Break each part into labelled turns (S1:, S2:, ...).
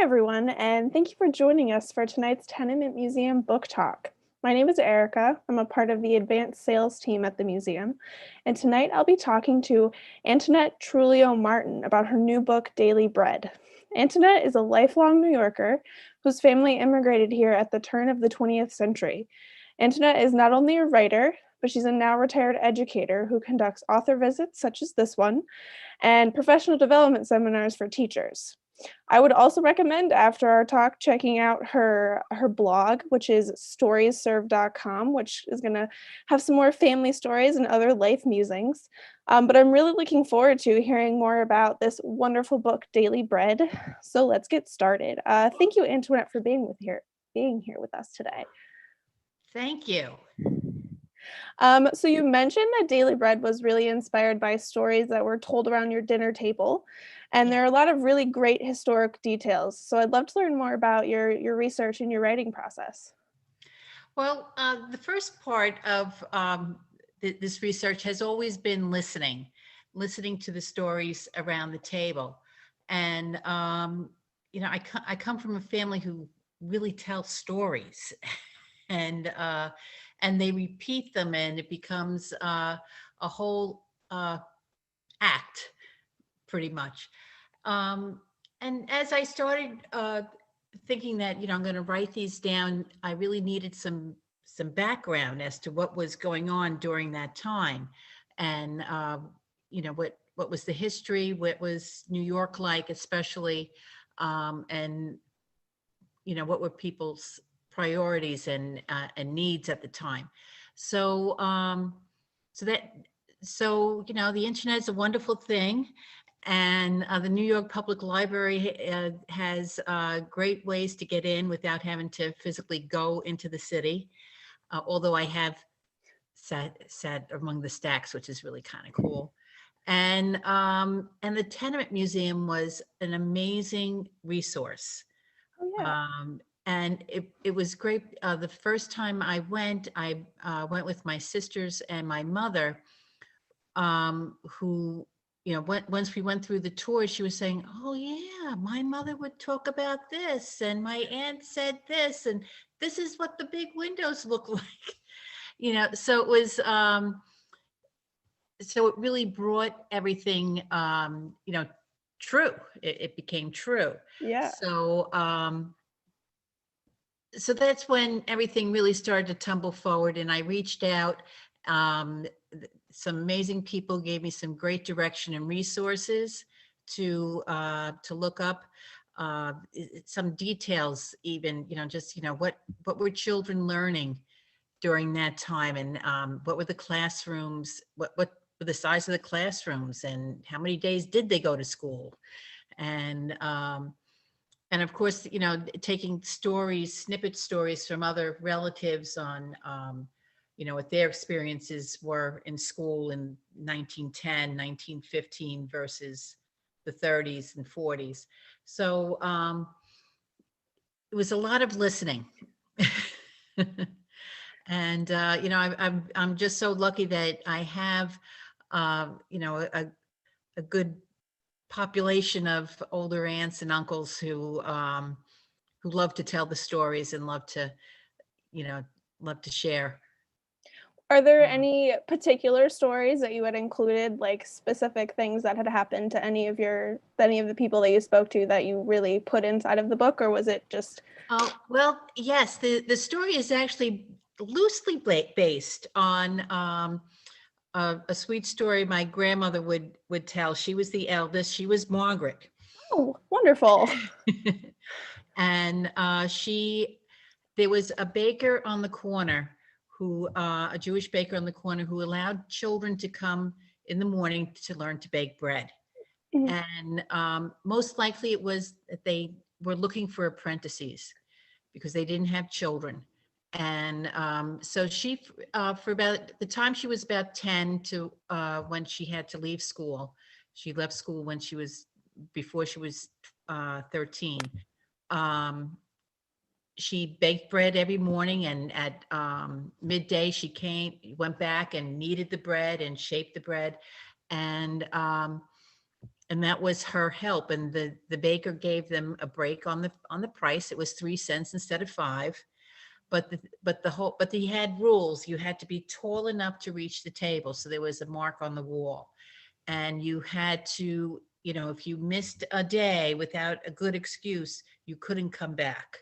S1: everyone, and thank you for joining us for tonight's Tenement Museum Book Talk. My name is Erika. I'm a part of the advanced sales team at the museum, and tonight I'll be talking to Antoinette Truglio Martin about her new book, Daily Bread. Antoinette is a lifelong New Yorker whose family immigrated here at the turn of the 20th century. Antoinette is not only a writer, but she's a now retired educator who conducts author visits such as this one and professional development seminars for teachers. I would also recommend after our talk checking out her blog, which is storiesserved.com, which is going to have some more family stories and other life musings. But I'm really looking forward to hearing more about this wonderful book, Daily Bread. So let's get started. Thank you, Antoinette, for being here with us today.
S2: Thank you.
S1: So you mentioned that Daily Bread was really inspired by stories that were told around your dinner table, and there are a lot of really great historic details. So I'd love to learn more about your research and your writing process.
S2: Well, the first part of this research has always been listening to the stories around the table. And, I come from a family who really tells stories and they repeat them, and it becomes a whole act, pretty much. And as I started thinking that, I'm going to write these down, I really needed some background as to what was going on during that time, and what was the history, what was New York like, especially, and what were people's priorities and needs at the time. So the internet is a wonderful thing. And the New York Public Library has great ways to get in without having to physically go into the city. Although I have sat among the stacks, which is really kind of cool. And the Tenement Museum was an amazing resource.
S1: Oh, yeah.
S2: And it was great. The first time I went with my sisters and my mother, who, once we went through the tour, she was saying, "Oh yeah, my mother would talk about this, and my aunt said this, and this is what the big windows look like." So it was, so it really brought everything, true. It became true.
S1: Yeah.
S2: So that's when everything really started to tumble forward, and I reached out. Some amazing people gave me some great direction and resources to look up some details, even what were children learning during that time, and what were the classrooms, what were the size of the classrooms, and how many days did they go to school, and of course, taking snippet stories from other relatives on, what their experiences were in school in 1910, 1915 versus the 30s and 40s. So it was a lot of listening. And, I'm just so lucky that I have, a good population of older aunts and uncles who love to tell the stories and love to share.
S1: Are there any particular stories that you had included, like specific things that had happened to any of the people that you spoke to that you really put inside of the book, or was it just?
S2: Oh, well, yes, the story is actually loosely based on a sweet story my grandmother would tell. She was the eldest. She was Margaret.
S1: Oh, wonderful.
S2: And there was a baker on the corner a Jewish baker on the corner who allowed children to come in the morning to learn to bake bread. Mm-hmm. And most likely it was that they were looking for apprentices because they didn't have children. And so she, for about the time she was about 10 to when she had to leave school, she left school before she was 13. She baked bread every morning, and at midday she went back and kneaded the bread and shaped the bread. And that was her help. And the baker gave them a break on the price. It was 3 cents instead of 5. But he had rules. You had to be tall enough to reach the table. So there was a mark on the wall. And you had to, if you missed a day without a good excuse, you couldn't come back.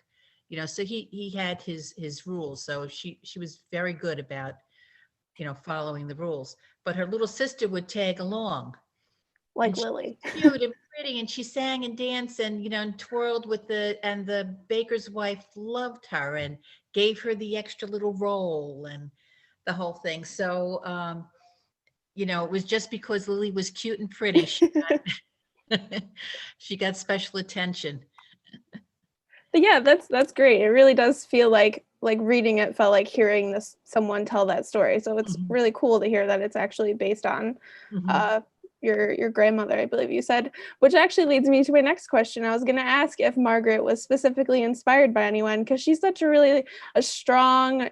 S2: So he had his rules. So she was very good about, following the rules. But her little sister would tag along.
S1: Like
S2: And she
S1: Lily.
S2: was cute and pretty, and she sang and danced and, and twirled and the baker's wife loved her and gave her the extra little roll and the whole thing. So, it was just because Lily was cute and pretty, she got special attention.
S1: But yeah, that's great. It really does feel like reading it felt like hearing someone tell that story. So it's really cool to hear that it's actually based on your grandmother, I believe you said, which actually leads me to my next question. I was going to ask if Margaret was specifically inspired by anyone, because she's such a strong,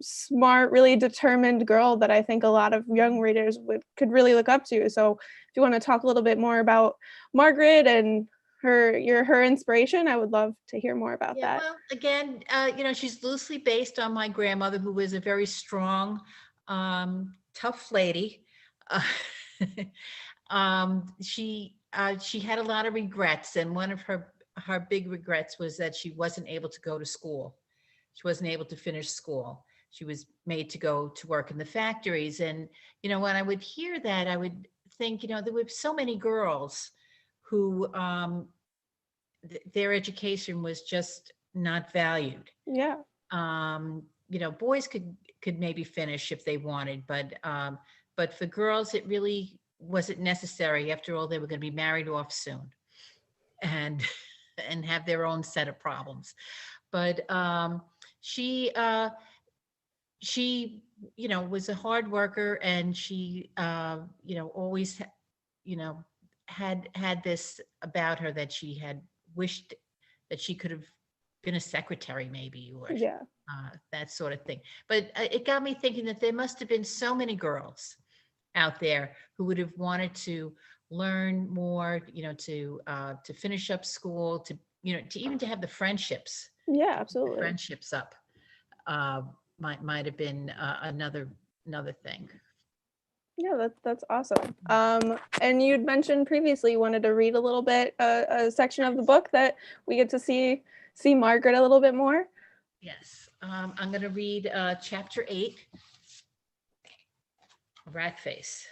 S1: smart, really determined girl that I think a lot of young readers could really look up to. So if you want to talk a little bit more about Margaret and her inspiration, I would love to hear more about that.
S2: Well, again, she's loosely based on my grandmother, who was a very strong, tough lady. She had a lot of regrets, and one of her big regrets was that she wasn't able to go to school. She wasn't able to finish school. She was made to go to work in the factories. And, when I would hear that, I would think, there were so many girls who their education was just not valued.
S1: Yeah.
S2: Boys could maybe finish if they wanted, but for girls, it really wasn't necessary. After all, they were going to be married off soon and have their own set of problems. But she was a hard worker, and she always had this about her, that she had wished that she could have been a secretary, maybe, or that sort of thing. But it got me thinking that there must have been so many girls out there who would have wanted to learn more, to finish up school, to even to have the friendships.
S1: Yeah, absolutely.
S2: Friendships up might have been another thing.
S1: Yeah, that's awesome. And you'd mentioned previously you wanted to read a little bit, a section of the book that we get to see Margaret a little bit more.
S2: Yes, I'm going to read chapter 8, Rat Face.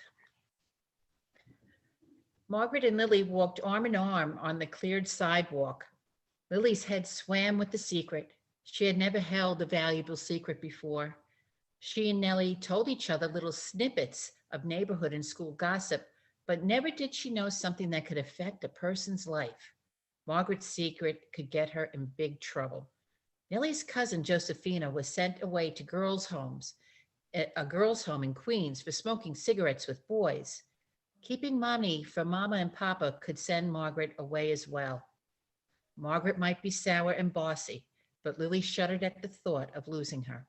S2: Margaret and Lily walked arm in arm on the cleared sidewalk. Lily's head swam with the secret. She had never held a valuable secret before. She and Nellie told each other little snippets of neighborhood and school gossip, but never did she know something that could affect a person's life. Margaret's secret could get her in big trouble. Nellie's cousin Josephina was sent away to a girls' home in Queens for smoking cigarettes with boys. Keeping money from Mama and Papa could send Margaret away as well. Margaret might be sour and bossy, but Lily shuddered at the thought of losing her.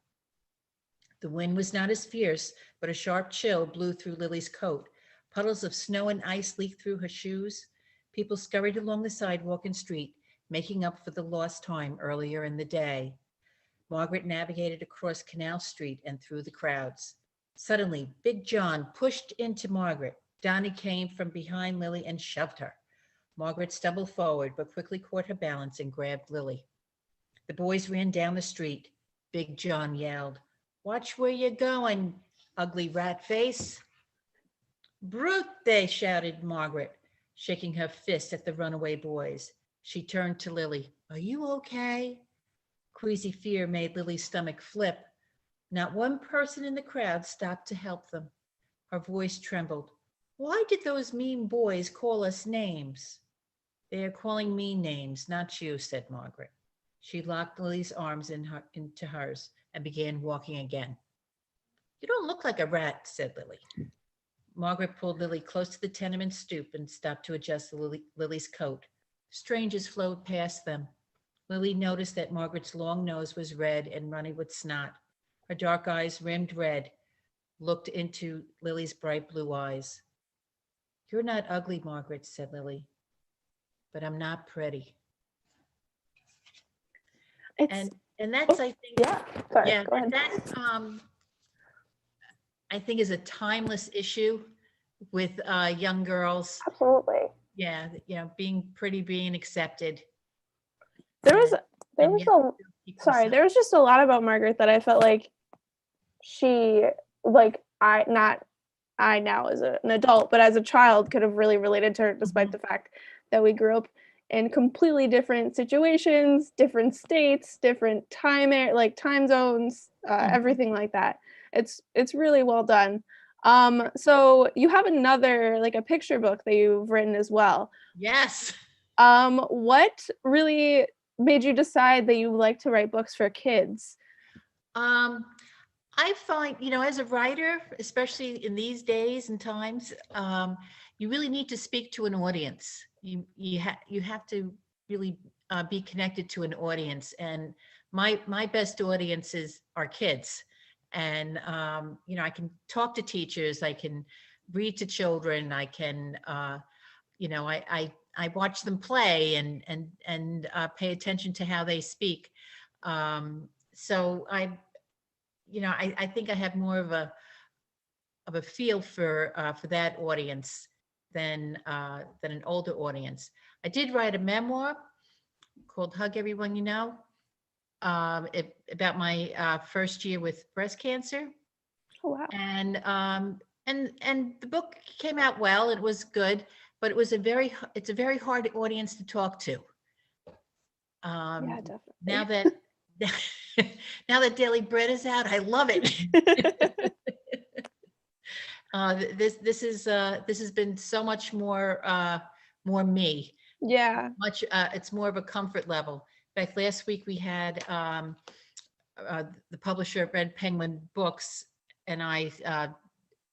S2: The wind was not as fierce, but a sharp chill blew through Lily's coat. Puddles of snow and ice leaked through her shoes. People scurried along the sidewalk and street, making up for the lost time earlier in the day. Margaret navigated across Canal Street and through the crowds. Suddenly, Big John pushed into Margaret. Donnie came from behind Lily and shoved her. Margaret stumbled forward, but quickly caught her balance and grabbed Lily. The boys ran down the street. Big John yelled, "Watch where you're going, ugly rat face." "Brute," they shouted Margaret, shaking her fist at the runaway boys. She turned to Lily. "Are you okay?" Queasy fear made Lily's stomach flip. Not one person in the crowd stopped to help them. Her voice trembled. "Why did those mean boys call us names?" "They are calling me names, not you," said Margaret. She locked Lily's arms into hers and began walking again. "You don't look like a rat," said Lily. Margaret pulled Lily close to the tenement stoop and stopped to adjust Lily's coat. Strangers flowed past them. Lily noticed that Margaret's long nose was red and runny with snot. Her dark eyes, rimmed red, looked into Lily's bright blue eyes. You're not ugly, Margaret, said Lily, but I'm not pretty.
S1: It's
S2: And that's, I think,
S1: yeah. Sorry,
S2: yeah,
S1: go ahead.
S2: I think is a timeless issue with young girls.
S1: Absolutely.
S2: Yeah, being pretty, being accepted.
S1: There was
S2: And yet equal
S1: sorry,
S2: sign.
S1: there was just a lot about Margaret that I felt like she, like, I now as an adult, but as a child could have really related to her, despite the fact that we grew up in completely different situations, different states, different time zones, everything like that. It's really well done. So you have another, like, a picture book that you've written as well.
S2: Yes.
S1: What really made you decide that you like to write books for kids?
S2: I find, as a writer, especially in these days and times, you really need to speak to an audience. You have to really be connected to an audience, and my best audiences are kids. And I can talk to teachers, I can read to children, I can, I watch them play and pay attention to how they speak. So I think I have more of a feel for that audience than an older audience. I did write a memoir called "Hug Everyone You Know," about my first year with breast cancer.
S1: Oh, wow.
S2: And the book came out well. It was good, but it's a very hard audience to talk to.
S1: Yeah, definitely.
S2: Now that now that Daily Bread is out, I love it. This has been so much more me.
S1: Yeah.
S2: It's more of a comfort level. In fact, last week we had the publisher of Red Penguin Books and I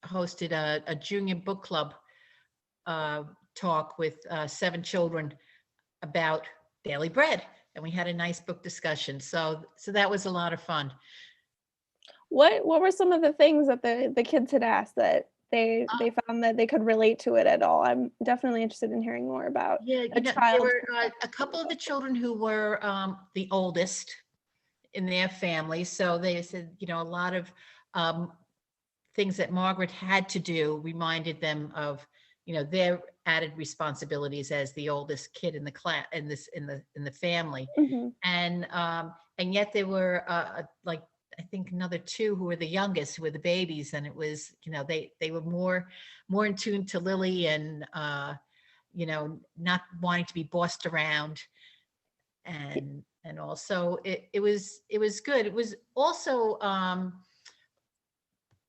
S2: hosted a junior book club talk with 7 children about Daily Bread, and we had a nice book discussion. So that was a lot of fun.
S1: What were some of the things that the kids had asked that they found that they could relate to it at all? I'm definitely interested in hearing more about
S2: there were a couple of the children who were the oldest in their family. So they said, a lot of things that Margaret had to do reminded them of, their added responsibilities as the oldest kid in the class, in the family.
S1: Mm-hmm.
S2: And yet there were like, I think another 2 who were the youngest, who were the babies, and it was, they were more in tune to Lily and not wanting to be bossed around, and also it was good. It was also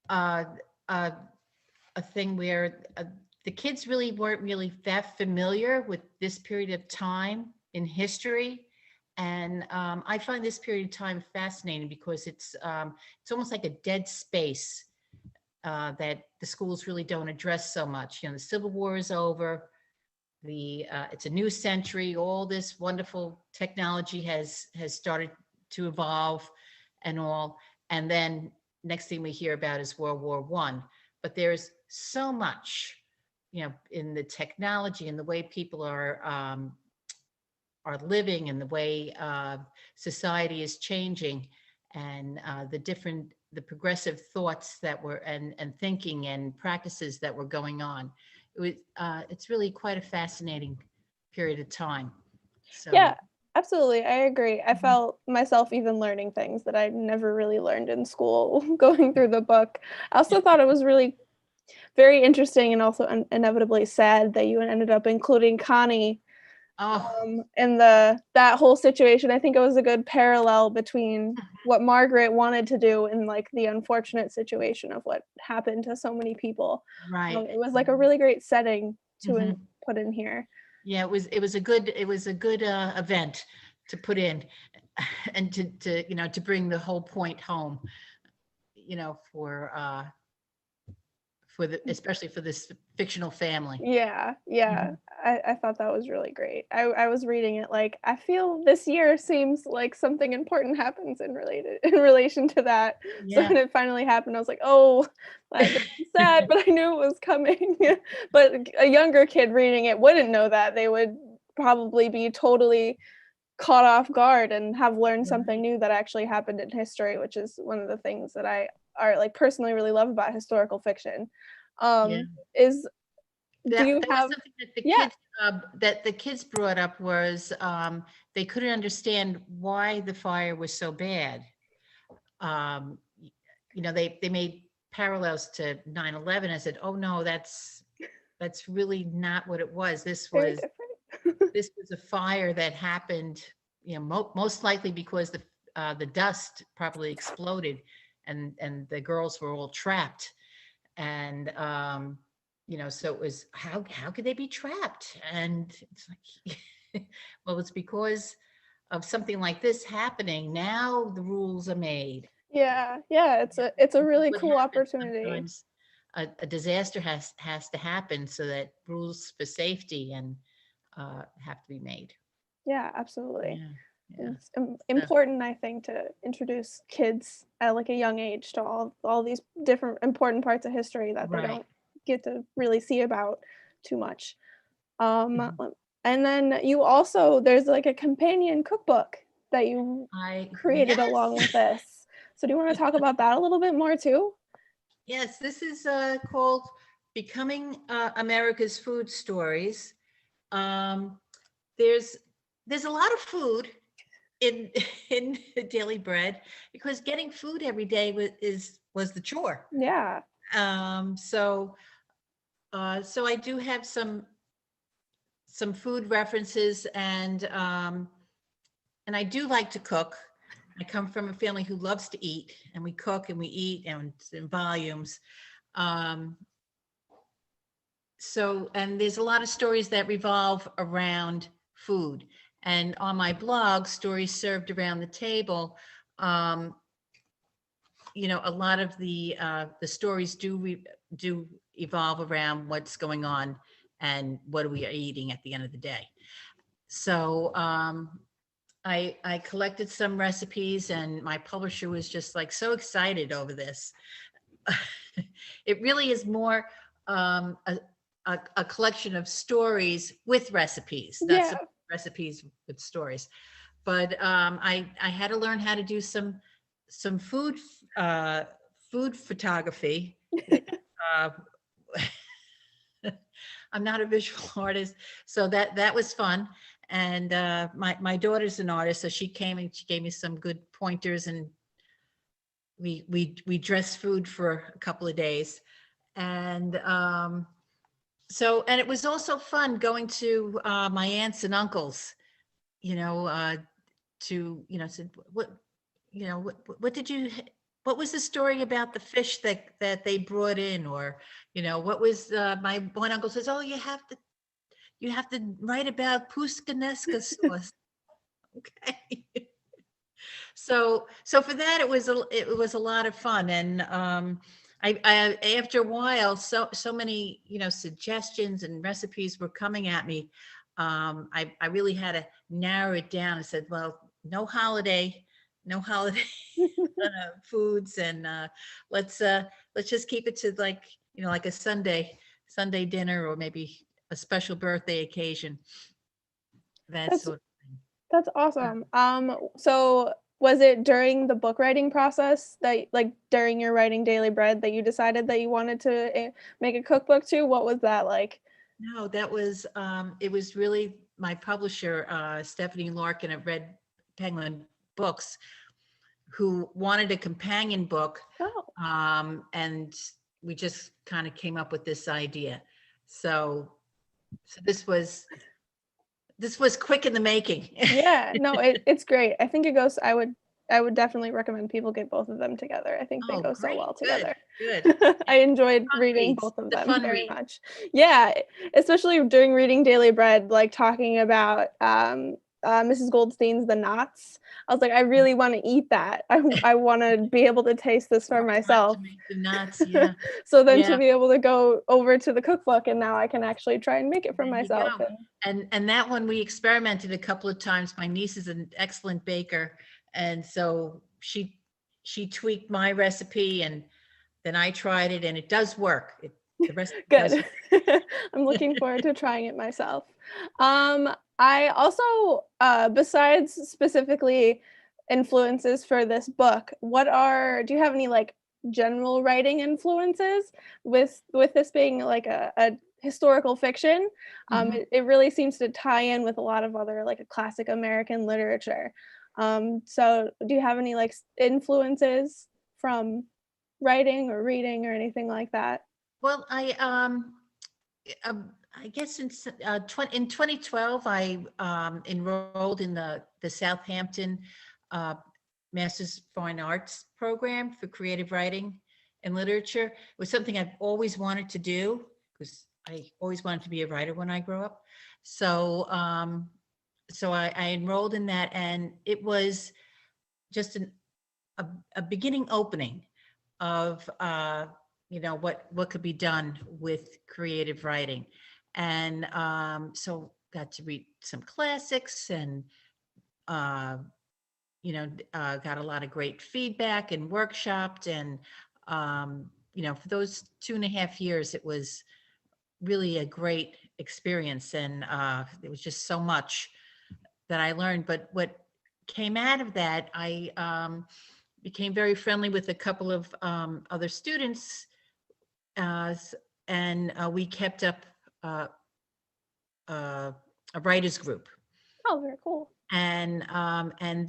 S2: a thing where the kids really weren't really that familiar with this period of time in history. And I find this period of time fascinating because it's almost like a dead space that the schools really don't address so much. The Civil War is over. It's a new century. All this wonderful technology has started to evolve and all. And then next thing we hear about is World War I. But there's so much, in the technology and the way people are living and the way society is changing, and the progressive thoughts that were and thinking and practices that were going on. It's really quite a fascinating period of time. So
S1: yeah, absolutely, I agree. I felt myself even learning things that I never really learned in school going through the book. I also thought it was really very interesting and also inevitably sad that you ended up including Connie in that whole situation. I think it was a good parallel between what Margaret wanted to do and like the unfortunate situation of what happened to so many people.
S2: Right.
S1: It was like a really great setting to put in here.
S2: Yeah, it was a good event to put in, and to bring the whole point home, especially for this fictional family.
S1: Yeah,
S2: Mhm.
S1: I thought that was really great. I was reading it like, I feel this year seems like something important happens in relation to that. So
S2: Yeah.
S1: when it finally happened, I was like, oh, that makes me sad, but I knew it was coming. But a younger kid reading it wouldn't know that. They would probably be totally caught off guard and have learned something
S2: Right.
S1: new that actually happened in history, which is one of the things that I are like personally really love about historical fiction.
S2: Yeah.
S1: Is do you
S2: That was
S1: have
S2: something that the
S1: yeah,
S2: kids brought up was, they couldn't understand why the fire was so bad. Um, y- they made parallels to 9/11. I said, "Oh no, that's really not what it was.
S1: very different.
S2: This was a fire that happened, most likely because the dust probably exploded, and the girls were all trapped, and so it was, how could they be trapped? And it's like, well, it's because of something like this happening. Now the rules are made.
S1: Yeah, it's a
S2: This is
S1: really
S2: what
S1: cool
S2: happens
S1: opportunity.
S2: sometimes. A disaster has to happen so that rules for safety and have to be made.
S1: Yeah, absolutely.
S2: Yeah, yeah.
S1: It's
S2: So,
S1: important, I think, to introduce kids at like a young age to all these different important parts of history that they
S2: right.
S1: don't get to really see about too much. Um,
S2: Mhm.
S1: and then you also there's like a companion cookbook that you created along
S2: Yes.
S1: with this. So do you want to talk about that a little bit more too?
S2: Yes, this is called Becoming America's Food Stories. Um, there's there's a lot of food in in daily bread, because getting food every day was the chore.
S1: Yeah.
S2: So I do have some food references, and I do like to cook. I come from a family who loves to eat, and we cook and we eat, and it's in volumes. Um, and there's a lot of stories that revolve around food. And on my blog, Stories Served Around the Table, um, a lot of the stories do evolve around what's going on and what are we eating at the end of the day. So I collected some recipes, and my publisher was just like so excited over this. It really is more um, a, a collection of stories with recipes, not
S1: Yeah.
S2: some recipes with stories. But I had to learn how to do some uh, food photography. Uh, I'm not a visual artist, so that was fun. And my daughter's an artist, so she came and she gave me some good pointers, and we dressed food for a couple of days. And and it was also fun going to my aunts and uncles, you know, uh, said, what did what was the story about the fish that they brought in? Or, what was, my one uncle says, oh, you have to write about Puskaneska sauce. Okay. So for that, it was a lot of fun. And I after a while, so many, suggestions and recipes were coming at me. I really had to narrow it down. I said, well, no holiday foods, and let's just keep it to, like, like a Sunday dinner, or maybe a special birthday occasion, that
S1: That's
S2: sort of thing.
S1: that's
S2: Yeah.
S1: awesome. So was it during the book writing process that like during your writing Daily Bread that you decided that you wanted to make a cookbook too? What was that like?
S2: No, it was really my publisher, Stephanie Larkin at Red Penguin Books, who wanted a companion book.
S1: Oh.
S2: And we just kind of came up with this idea. So this was quick in the making.
S1: Yeah, no, it's great. I think it goes I would definitely recommend people get both of them together. I think they
S2: Oh,
S1: go so
S2: great.
S1: well
S2: Good,
S1: together.
S2: good.
S1: I enjoyed
S2: Fun
S1: reading
S2: reads.
S1: both of
S2: The
S1: them
S2: fun
S1: very
S2: read.
S1: much. Yeah, especially during reading Daily Bread, like talking about Mrs. Goldstein's The Knots. I was like, I really want to eat that. I want to be able to taste this for myself.
S2: To make the nuts, yeah.
S1: So then
S2: Yeah.
S1: to be able to go over to the cookbook, and now I can actually try and make it for
S2: There you
S1: myself.
S2: go. And that one we experimented a couple of times. My niece is an excellent baker, and so she tweaked my recipe, and then I tried it, and it does work. The recipe does
S1: Good. I'm looking forward to trying it myself. I also, besides specifically influences for this book, do you have any like general writing influences with this being like a historical fiction?
S2: Mhm.
S1: It really seems to tie in with a lot of other like a classic American literature. So do you have any like influences from writing or reading or anything like that?
S2: Well, I guess in 2012, I enrolled in the Southampton uh, Masters Fine Arts program for creative writing and literature. It was something I've always wanted to do because I always wanted to be a writer when I grow up. So, I enrolled in that, and it was just a beginning opening of what could be done with creative writing, and so got to read some classics, and uh, got a lot of great feedback and workshopped, and for those 2.5 years it was really a great experience, and there was just so much that I learned. But what came out of that, I became very friendly with a couple of other students, and we kept up uh, a writers group,
S1: Oh, very cool.
S2: and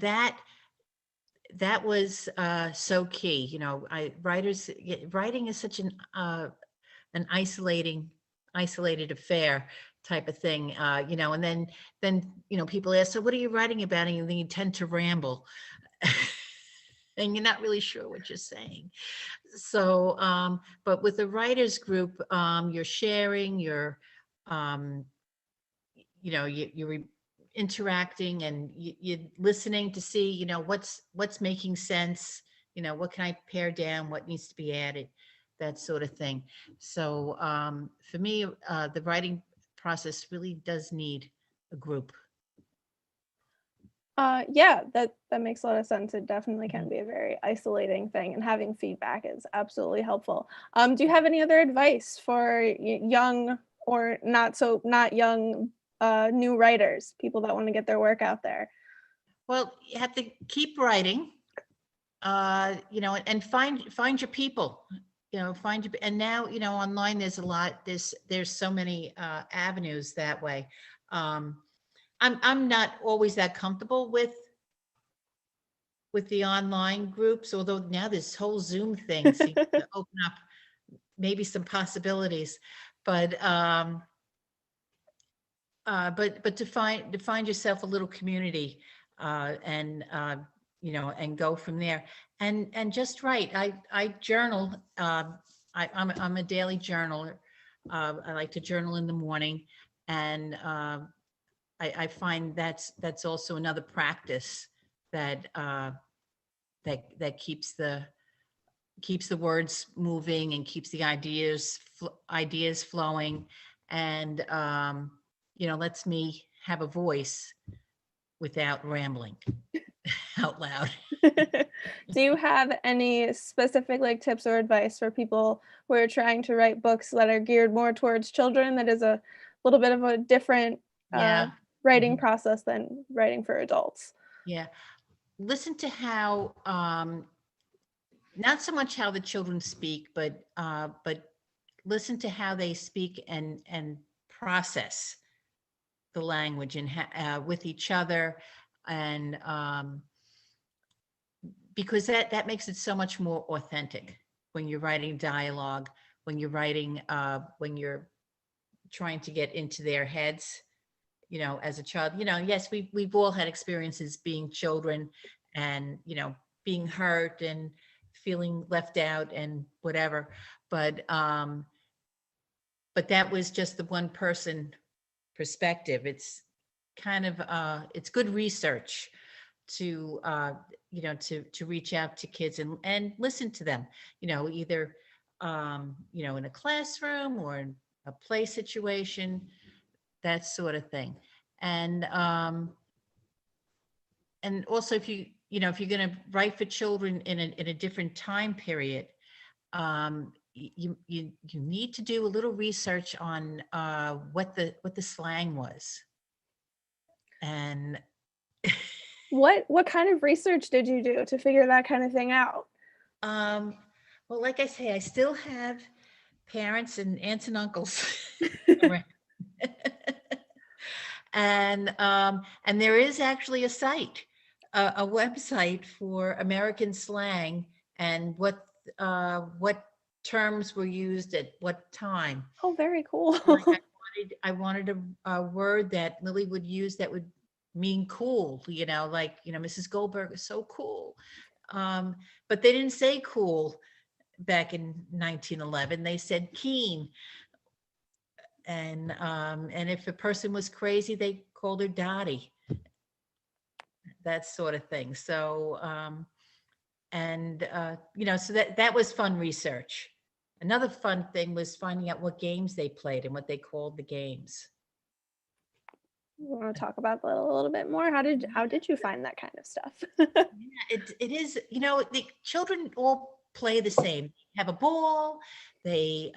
S2: that was so key. Writing is such an isolated affair type of thing, and then people ask, so what are you writing about? And then you tend to ramble. And you're not really sure what you're saying. So, but with the writers group, you're sharing, um, you're interacting, and you're listening to see, what's making sense, what can I pare down, what needs to be added, that sort of thing. So, for me, the writing process really does need a group.
S1: Yeah, that makes a lot of sense. It definitely
S2: Mhm.
S1: can be a very isolating thing, and having feedback is absolutely helpful. Do you have any other advice for young or not young new writers, people that want to get their work out there?
S2: Well, you have to keep writing, and find your people, find your, and now, online there's a lot, there's so many avenues that way. Um, I'm not always that comfortable with the online groups, although now this whole Zoom thing seems to open up maybe some possibilities. But to find yourself a little community, and and go from there, and just write. I journal. I'm a daily journaler. I like to journal in the morning, and I find that's also another practice that that keeps the words moving, and keeps the ideas flowing, and lets me have a voice without rambling out loud.
S1: Do you have any specific like tips or advice for people who are trying to write books that are geared more towards children, that is a little bit of a different
S2: Yeah.
S1: writing
S2: Mhm.
S1: process than writing for adults?
S2: Yeah. Listen to how, not so much how the children speak, but listen to how they speak, and process the language, and with each other, and because that makes it so much more authentic when you're writing dialogue, when you're trying to get into their heads, as a child. Yes, we've all had experiences being children, and being hurt, and feeling left out, and whatever. But that was just the one person perspective. kind of, it's good research to, to reach out to kids and listen to them, either, in a classroom or in a play situation, that sort of thing. And also, if you're going to write for children in a different time period, you need to do a little research on what the slang was. And
S1: what kind of research did you do to figure that kind of thing out?
S2: well, like I say, I still have parents and aunts and uncles around. And there is actually a site, a website for American slang and what terms were used at what time.
S1: Oh, very cool.
S2: Like I wanted a word that Lily would use that would mean cool, like, Mrs. Goldberg is so cool. But they didn't say cool back in 1911. They said keen. And if a person was crazy, they called her dotty, that sort of thing. So, so that was fun research. Another fun thing was finding out what games they played and what they called the games.
S1: You want to talk about that a little bit more? How did you find that kind of stuff?
S2: Yeah, it is, the children all play the same. They have a ball, they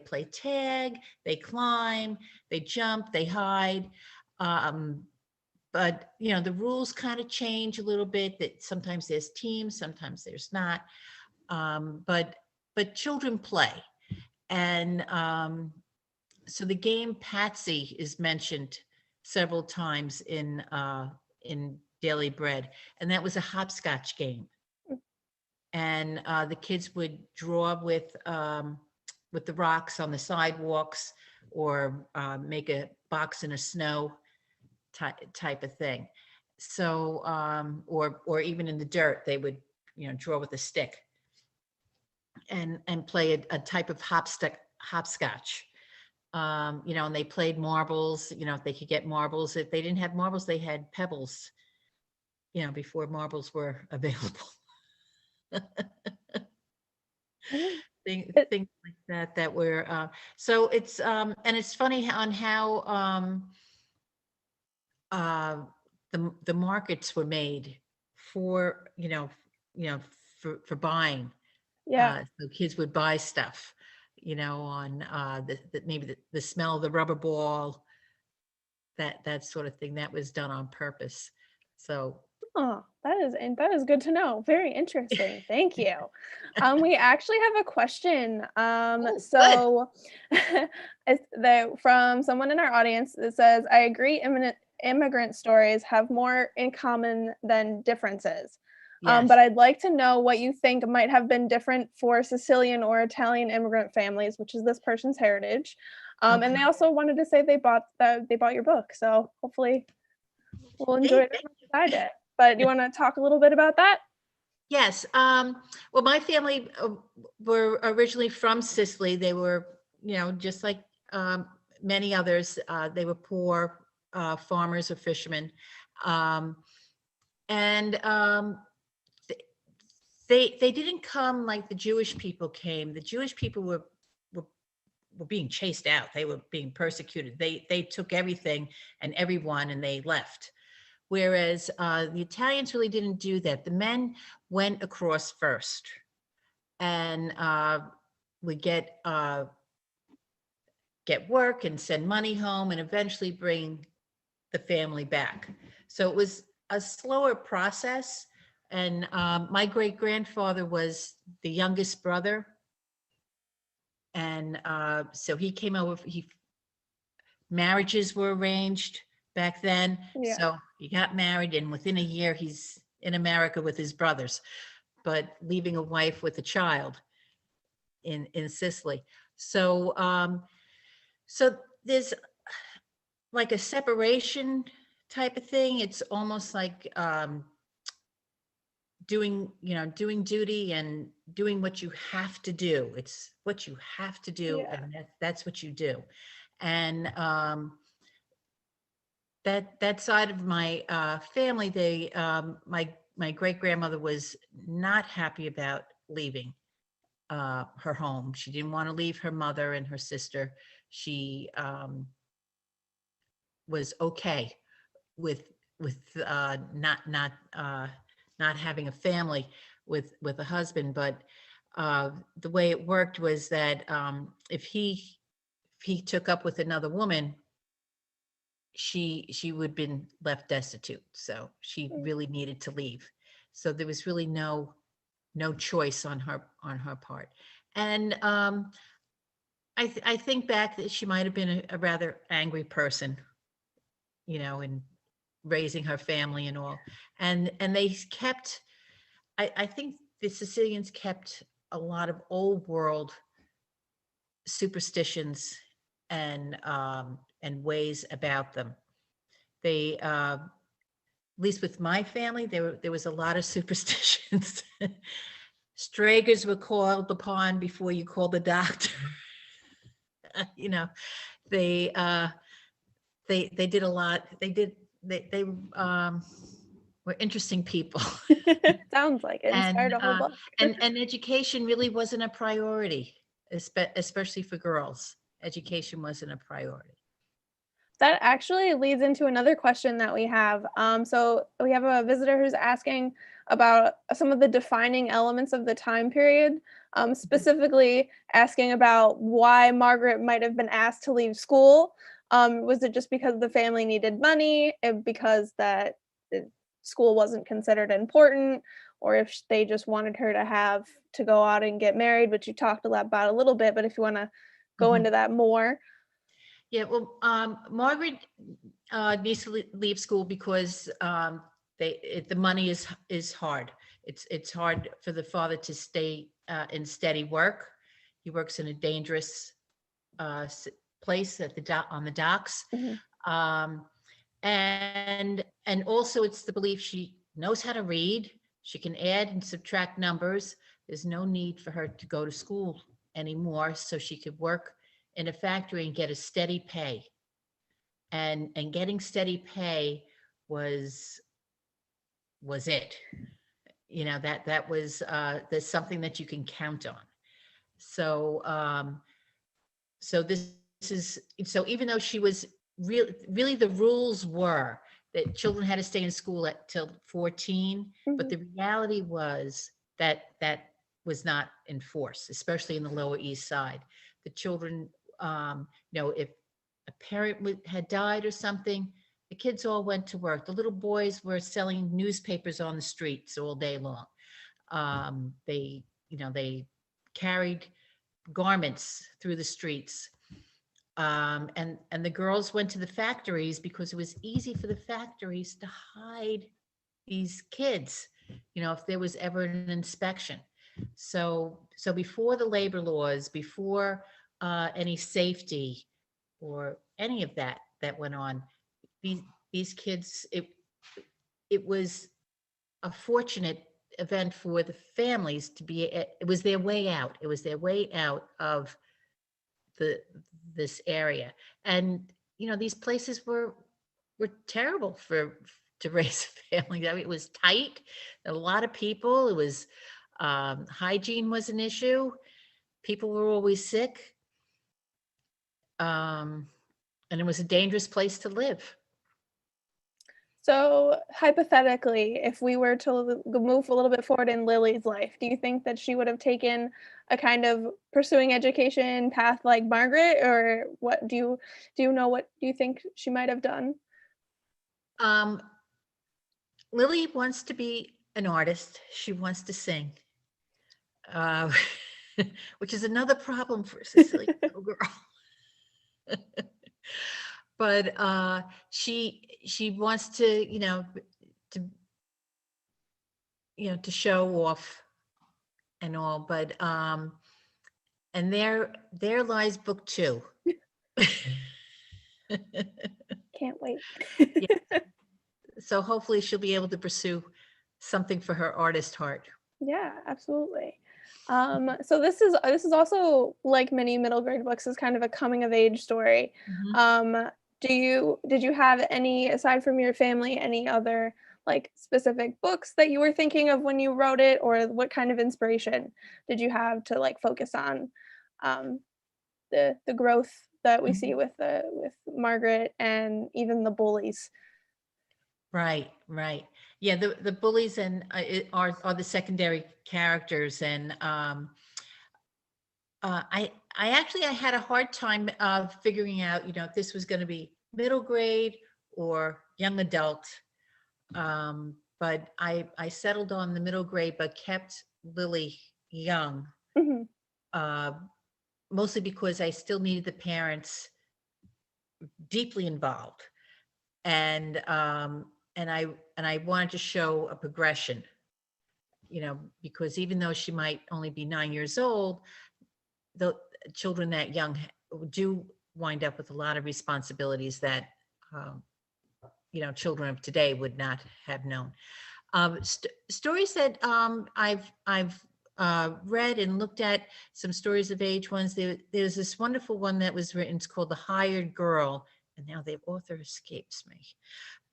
S2: play tag, they climb, they jump, they hide. But the rules kind of change a little bit, that sometimes there's teams, sometimes there's not. But children play. And so the game Patsy is mentioned several times in Daily Bread, and that was a hopscotch game. And the kids would draw with the rocks on the sidewalks, or make a box in a snow type of thing. So, or even in the dirt, they would, draw with a stick and play a type of hopscotch. And they played marbles, if they could get marbles. If they didn't have marbles, they had pebbles, before marbles were available. things like that were, so it's, and it's funny on how, the markets were made for, for buying.
S1: Yeah.
S2: So kids would buy stuff, on maybe the smell of the rubber ball, that sort of thing. That was done on purpose. So.
S1: Oh, that is good to know. Very interesting. Thank you. We actually have a question. So from someone in our audience that says, I agree, immigrant stories have more in common than differences.
S2: Yes.
S1: But I'd like to know what you think might have been different for Sicilian or Italian immigrant families, which is this person's heritage. And they also wanted to say they bought your book. So hopefully we'll enjoy it as much as I did. But do you want to talk a little bit about that?
S2: Yes. Well, my family were originally from Sicily. They were, just like many others, they were poor farmers or fishermen. And they didn't come like the Jewish people came. The Jewish people were being chased out. They were being persecuted. They took everything and everyone, and they left. Whereas the Italians really didn't do that. The men went across first, and would get work and send money home, and eventually bring the family back. So it was a slower process. And my great-grandfather was the youngest brother. And so he came over, marriages were arranged back then.
S1: Yeah.
S2: So he got married, and within a year he's in America with his brothers, but leaving a wife with a child in Sicily. So so there's like a separation type of thing. It's almost like doing duty and doing what you have to do. It's what you have to do,
S1: Yeah.
S2: and that's what you do. And that side of my family, they my great grandmother was not happy about leaving her home. She didn't want to leave her mother and her sister. She was okay with not having a family with a husband, but the way it worked was that if he took up with another woman, she would have been left destitute. So she really needed to leave. So there was really no choice on her part. And I think back that she might have been a rather angry person, in raising her family and all. And they kept, I think the Sicilians kept a lot of old world superstitions and ways about them. They at least with my family, there was a lot of superstitions. Stragers were called upon before you call the doctor. They did a lot. They were interesting people.
S1: Sounds like it. Inspired a whole book.
S2: And education really wasn't a priority, especially for girls. Education wasn't a priority.
S1: That actually leads into another question that we have. So we have a visitor who's asking about some of the defining elements of the time period, specifically asking about why Margaret might have been asked to leave school. Was it just because the family needed money, because that school wasn't considered important, or if they just wanted her to go out and get married, which you talked about a little bit, but if you want to go into that more.
S2: Yeah, well, Margaret needs to leave school because the money is hard. It's hard for the father to stay in steady work. He works in a dangerous place on the docks, and also it's the belief she knows how to read. She can add and subtract numbers. There's no need for her to go to school anymore, so she could work in a factory and get a steady pay. And getting steady pay was it. That was there's something that you can count on. So so even though she was really the rules were that children had to stay in school till 14, but the reality was that was not enforced, especially in the Lower East Side. The children, if a parent had died or something, the kids all went to work. The little boys were selling newspapers on the streets all day long. They carried garments through the streets. And the girls went to the factories because it was easy for the factories to hide these kids, if there was ever an inspection. So before the labor laws, before any safety or any of that went on, these kids, it was a fortunate event for the families to be, it was their way out. It was their way out of this area. And these places were terrible to raise a family. I mean, it was tight, a lot of people. It was hygiene was an issue. People were always sick. And it was a dangerous place to live.
S1: So hypothetically, if we were to move a little bit forward in Lily's life, do you think that she would have taken a kind of pursuing education path like Margaret, or what do you know what you think she might have done?
S2: Lily wants to be an artist. She wants to sing, which is another problem for a Sicilian little girl. But she wants to to show off and all. But and there lies book 2.
S1: Can't wait.
S2: Yeah. So hopefully she'll be able to pursue something for her artist heart.
S1: Yeah, absolutely. So this is also, like many middle grade books, is kind of a coming of age story. Did you have any, aside from your family, any other like specific books that you were thinking of when you wrote it, or what kind of inspiration did you have to like focus on um, the growth that we see
S2: Mhm.
S1: with Margaret and even the bullies?
S2: Right, right. Yeah, the bullies and are the secondary characters, and I had a hard time figuring out, if this was going to be middle grade or young adult. But I settled on the middle grade, but kept Lily young,
S1: Mhm.
S2: uh, mostly because I still needed the parents deeply involved, and I wanted to show a progression, because even though she might only be 9 years old, the children that young do wind up with a lot of responsibilities that um, children of today would not have known. Stories that I've read and looked at, some stories of age ones. There's this wonderful one that was written. It's called The Hired Girl, and now the author escapes me,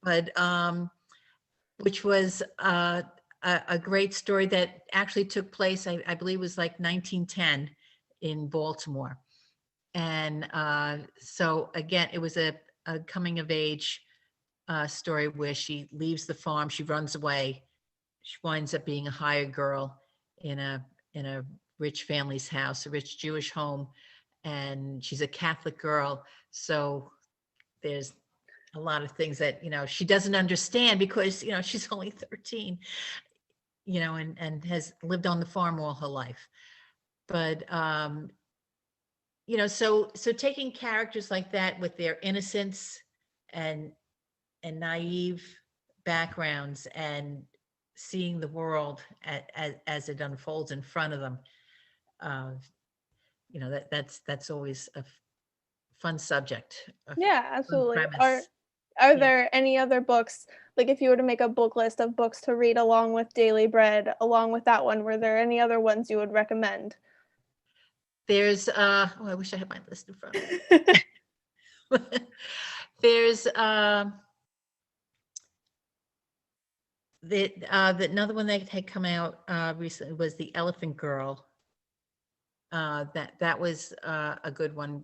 S2: but which was a great story that actually took place. I believe it was like 1910 in Baltimore, and so again, it was a coming of age story where she leaves the farm, she runs away, she winds up being a hired girl in a rich family's house, a rich Jewish home, and she's a Catholic girl. So there's a lot of things that she doesn't understand because she's only 13, and has lived on the farm all her life. But so taking characters like that with their innocence and naive backgrounds and seeing the world as it unfolds in front of them, uh, that's always a fun subject, a
S1: Yeah,
S2: fun
S1: absolutely.
S2: premise.
S1: Are
S2: Yeah.
S1: there any other books, like if you were to make a book list of books to read along with Daily Bread, along with that one, were there any other ones you would recommend?
S2: There's oh, I wish I had my list in front of me. There's another one that had come out recently was The Elephant Girl. That was a good one,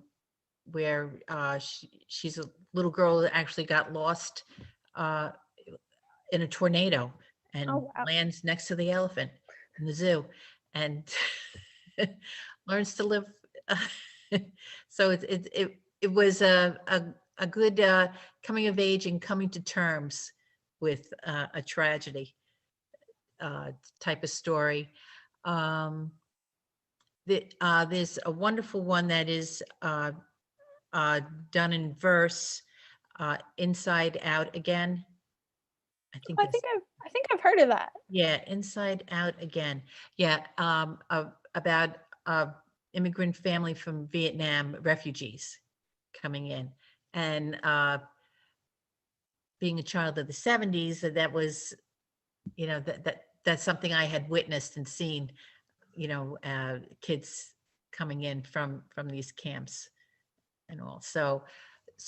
S2: where she's a little girl that actually got lost uh, in a tornado and
S1: Oh, wow.
S2: lands next to the elephant in the zoo, and learns to live. So it was a good coming of age and coming to terms with a tragedy type of story. Um, there's a wonderful one that is done in verse, Inside Out Again. I think it's,
S1: I think I've heard of that.
S2: yeah, Inside Out Again. Yeah, about immigrant family from Vietnam, refugees coming in, and being a child of the 70s, that was, that's something I had witnessed and seen, kids coming in from these camps and all. So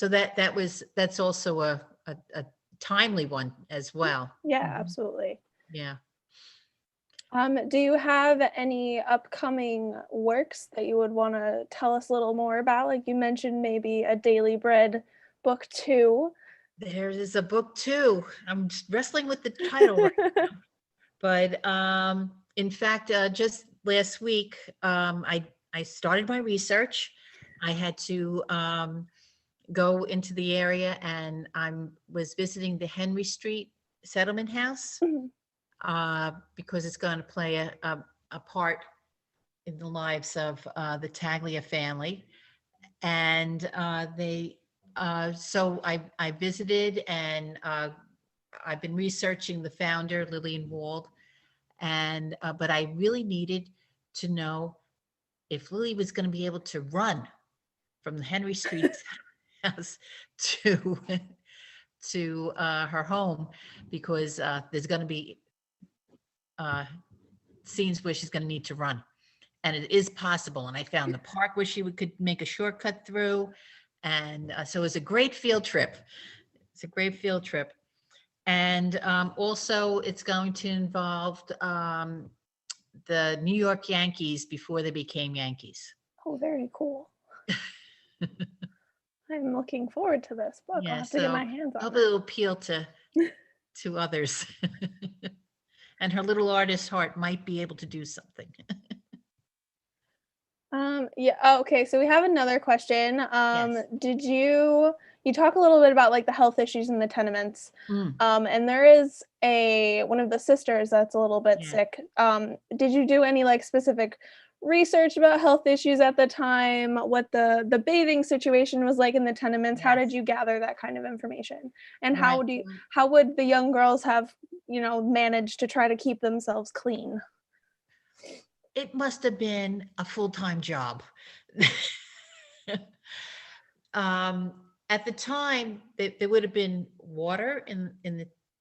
S2: that's also a timely one as well.
S1: Yeah,
S2: Mhm.
S1: absolutely.
S2: Yeah.
S1: Do you have any upcoming works that you would want to tell us a little more about? Like you mentioned, maybe a Daily Bread book two.
S2: There is a book too. I'm just wrestling with the title right now. But in fact, just last week, I started my research. I had to go into the area, and I was visiting the Henry Street Settlement House
S1: Mhm.
S2: because it's going to play a part in the lives of the Taglia family. And so I visited, and I've been researching the founder, Lillian Wald, and but I really needed to know if Lily was going to be able to run from the Henry Street house to her home, because there's going to be uh, scenes where she's going to need to run, and it is possible. And I found the park where she could make a shortcut through, And so it was a great field trip. It's a great field trip. And also it's going to involve the New York Yankees before they became Yankees.
S1: Oh, very cool. I'm looking forward to this book. I'll
S2: Yeah,
S1: have to get
S2: so
S1: my hands
S2: I
S1: on
S2: hope
S1: it.
S2: it'll appeal to others. And her little artist heart might be able to do something.
S1: Yeah. Oh, okay. So we have another question.
S2: Yes.
S1: Did you talk a little bit about like the health issues in the tenements?
S2: Mm,
S1: And there is one of the sisters that's a little bit
S2: yeah.
S1: sick. Did you do any like specific research about health issues at the time? What the bathing situation was like in the tenements? How did
S2: Yes.
S1: you gather that kind of information? And
S2: Right.
S1: how would the young girls have, managed to try to keep themselves clean?
S2: It must have been a full-time job. Um, at the time, there would have been water in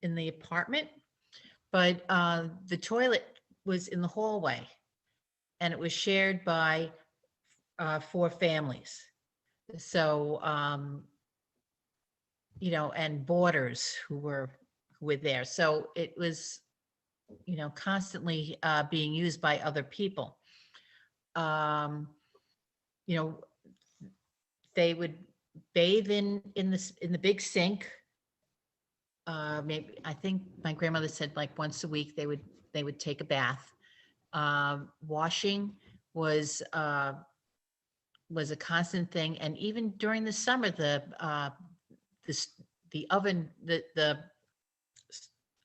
S2: the apartment, but the toilet was in the hallway, and it was shared by 4 families. So and boarders who were there. So it was constantly being used by other people. Um, you know, they would bathe in the big sink. Maybe I think my grandmother said like once a week they would take a bath. Washing was a constant thing, and even during the summer, this the oven the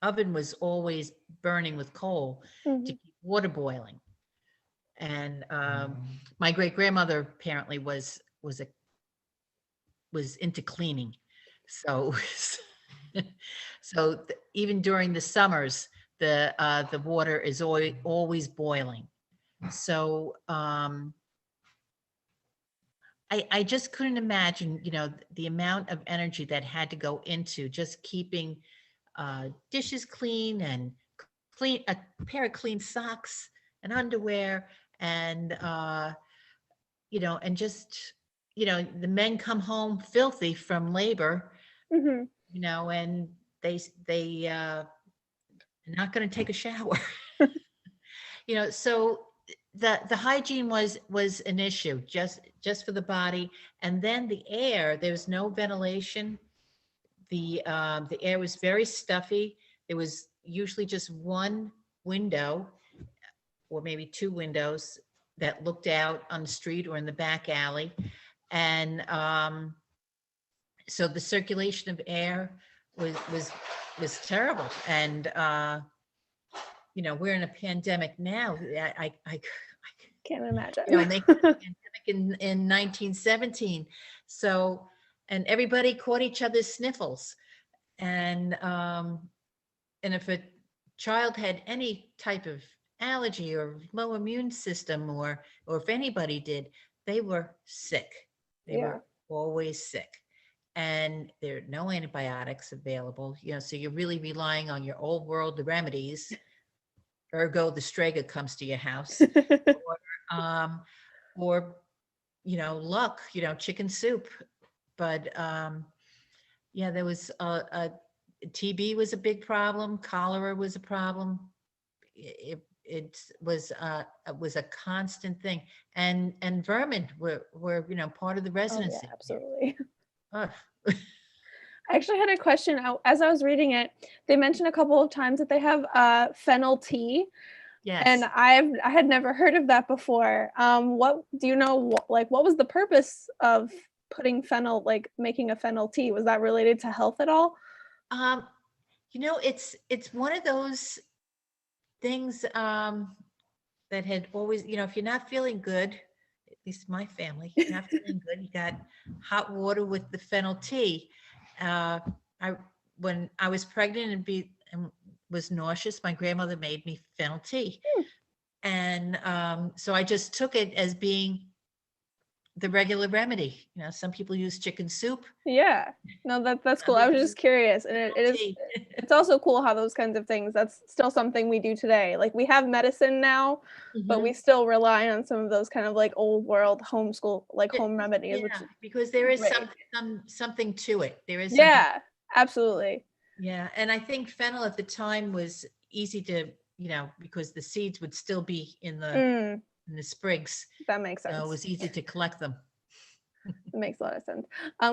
S2: oven was always burning with coal to keep water boiling. And my great grandmother apparently was into cleaning, so even during the summers, the water is always boiling. So I just couldn't imagine, the amount of energy that had to go into just keeping dishes clean and clean a pair of clean socks and underwear, and and just the men come home filthy from labor,
S1: Mm-hmm.
S2: and they are not going to take a shower. So the hygiene was an issue just for the body, and then the air. There was no ventilation. The air was very stuffy. There was usually just one window or maybe 2 windows that looked out on the street or in the back alley, and so the circulation of air was terrible. And we're in a pandemic now. I
S1: Can't imagine.
S2: and they had a pandemic in 1917. So, and everybody caught each other's sniffles. And if a child had any type of allergy or low immune system, or if anybody did, they were sick. They
S1: Yeah.
S2: were always sick. And there are no antibiotics available, so you're really relying on your old world remedies. Ergo, the Strega comes to your house, or luck, chicken soup. But yeah, there was TB was a big problem. Cholera was a problem. It was a constant thing, and vermin were part of the
S1: Oh
S2: residency.
S1: yeah, absolutely.
S2: Ugh.
S1: I actually had a question as I was reading it. They mentioned a couple of times that they have fennel tea, and
S2: Yes.
S1: I had never heard of that before. What do you know? What was the purpose of putting fennel, like making a fennel tea? Was that related to health at all?
S2: It's one of those things that had always, if you're not feeling good, at least my family, you're not feeling good, you got hot water with the fennel tea. When I was pregnant and was nauseous, my grandmother made me fennel tea. And so I just took it as being the regular remedy. You know, some people use chicken soup.
S1: Yeah, no, that's
S2: Some
S1: cool. I was
S2: people
S1: just
S2: use
S1: curious, and it
S2: fennel
S1: is.
S2: tea.
S1: It's also cool how those kinds of things. That's still something we do today. Like we have medicine now, but we
S2: Mhm.
S1: still rely on some of those kind of like old world homeschool, like
S2: Yeah,
S1: home remedies, which
S2: yeah,
S1: is
S2: because there is
S1: great.
S2: something to it. There is something.
S1: Yeah, absolutely.
S2: Yeah, and I think fennel at the time was easy to, because the seeds would still be
S1: Mm,
S2: in the sprigs,
S1: that makes
S2: so it
S1: sense.
S2: was easy to collect them.
S1: It makes a lot of sense.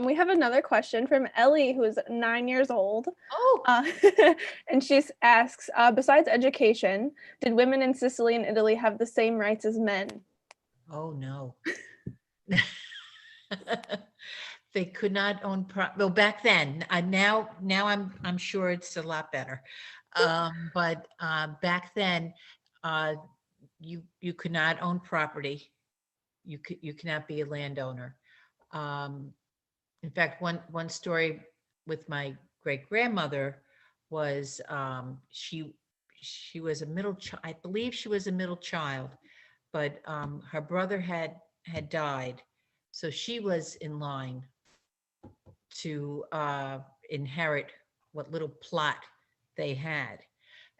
S1: We have another question from Ellie, who is 9 years old.
S2: Oh,
S1: Uh, and she asks, besides education, did women in Sicily and Italy have the same rights as men?
S2: oh no. They could not own well back then. Now I'm sure it's a lot better. But back then, uh, you could not own property. You cannot be a landowner. Um, in fact, one story with my great grandmother was she was a middle child. I believe she was a middle child, but her brother had died, so she was in line to inherit what little plot they had,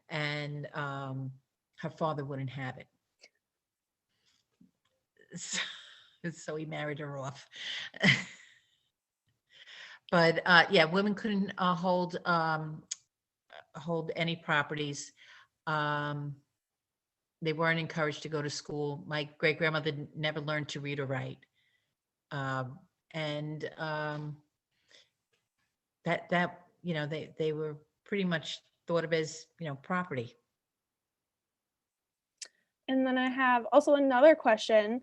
S2: and her father wouldn't have it. So, so he married her off. But yeah, women couldn't hold any properties. Um, they weren't encouraged to go to school. My great grandmother never learned to read or write, and that they were pretty much thought of as property.
S1: And then I have also another question.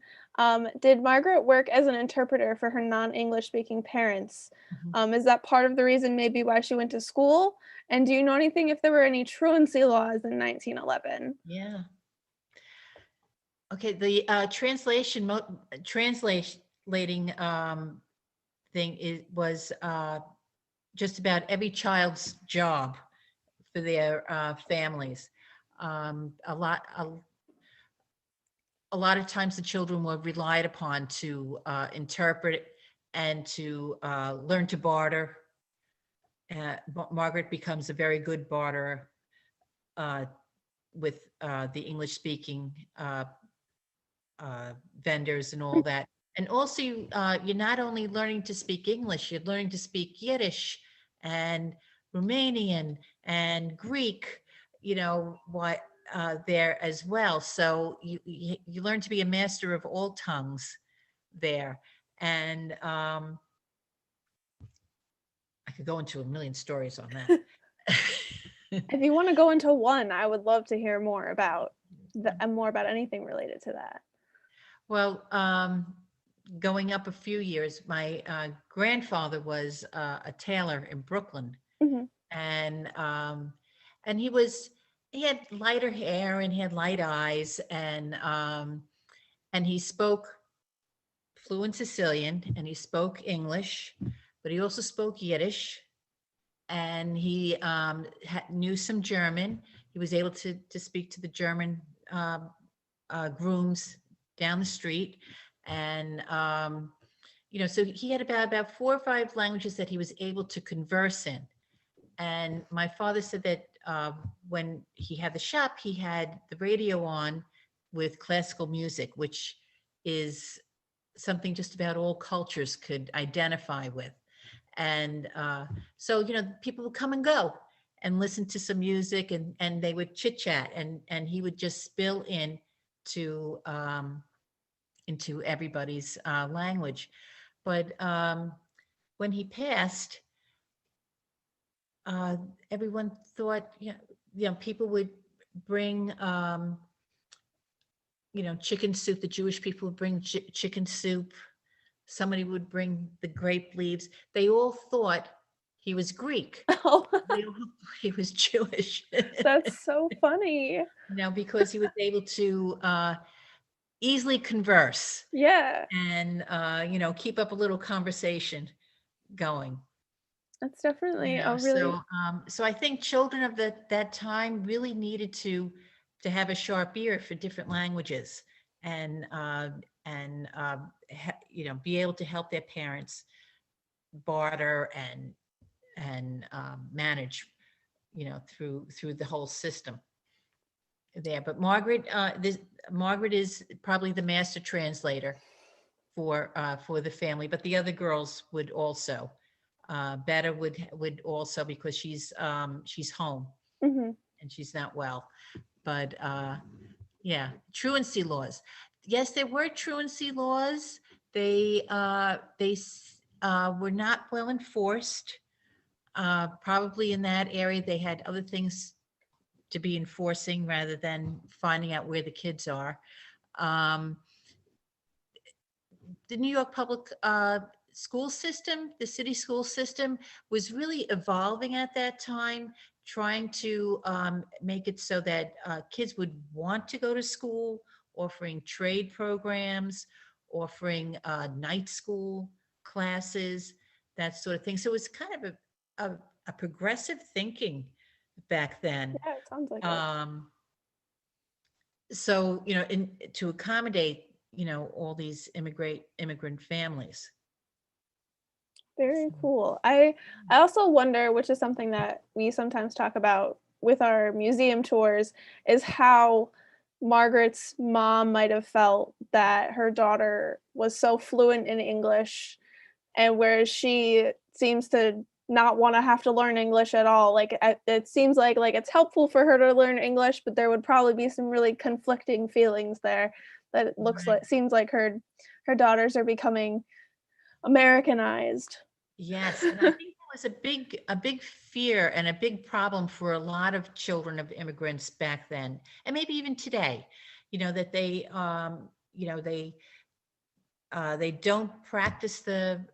S1: Did Margaret work as an interpreter for her non-English speaking parents?
S2: Mhm.
S1: Is that part of the reason maybe why she went to school? And do you know anything if there were any truancy laws in 1911?
S2: Yeah. Okay. The translating thing was just about every child's job for their families. A lot. A lot of times the children were relied upon to interpret and to learn to barter. Margaret becomes a very good barterer uh, with the English speaking vendors and all that. And also, you're not only learning to speak English, you're learning to speak Yiddish and Romanian and Greek, what there as well. So you learn to be a master of all tongues there. And I could go into a million stories on that.
S1: If you want to go into one, I would love to hear more about more about anything related to that.
S2: Well, going up a few years, my grandfather was a tailor in Brooklyn,
S1: Hmm.
S2: and he had lighter hair and he had light eyes, and he spoke fluent Sicilian and he spoke English, but he also spoke Yiddish, and he knew some German. He was able to speak to the German um, grooms down the street, and so he had about 4 or 5 languages that he was able to converse in. And my father said that when he had the shop, he had the radio on with classical music, which is something just about all cultures could identify with. And so, people would come and go and listen to some music, and they would chit chat, and he would just spill in to into everybody's language. But when he passed, uh, everyone thought, people would bring, chicken soup. The Jewish people would bring chicken soup. Somebody would bring the grape leaves. They all thought he was Greek.
S1: Oh,
S2: They all thought he was Jewish.
S1: that's so funny.
S2: Because he was able to easily converse
S1: Yeah,
S2: and keep up a little conversation going.
S1: that's definitely a really.
S2: So I think children of that time really needed to have a sharp ear for different languages, and and be able to help their parents barter and manage, through the whole system there. But Margaret is probably the master translator for the family, but the other girls would also. Betta would also, because she's home
S1: Hmm.
S2: and she's not well. But yeah, truancy laws. Yes, there were truancy laws. They were not well enforced. Probably in that area, they had other things to be enforcing rather than finding out where the kids are. Um, the New York public school system, the city school system, was really evolving at that time, trying to make it so that kids would want to go to school, offering trade programs, offering night school classes, that sort of thing. So it was kind of a progressive thinking back then.
S1: Yeah, it sounds like it.
S2: Um, so, to accommodate, all these immigrant families.
S1: Very cool. I also wonder, which is something that we sometimes talk about with our museum tours, is how Margaret's mom might have felt that her daughter was so fluent in English, and whereas she seems to not want to have to learn English at all. Like it seems like it's helpful for her to learn English, but there would probably be some really conflicting feelings there. That it looks
S2: Right.
S1: like seems like her daughters are becoming Americanized.
S2: Yes, and I think that was a big fear and a big problem for a lot of children of immigrants back then, and maybe even today. That they don't practice going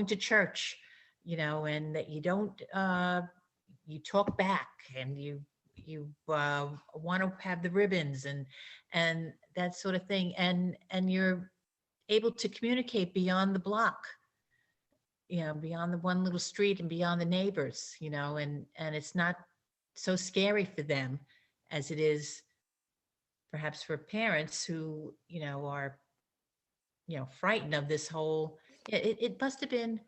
S2: to church, and that you don't you talk back, and you want to have the ribbons and that sort of thing, and you're able to communicate beyond the block, beyond the one little street and beyond the neighbors, and it's not so scary for them as it is perhaps for parents who, are, frightened of this whole, it must have been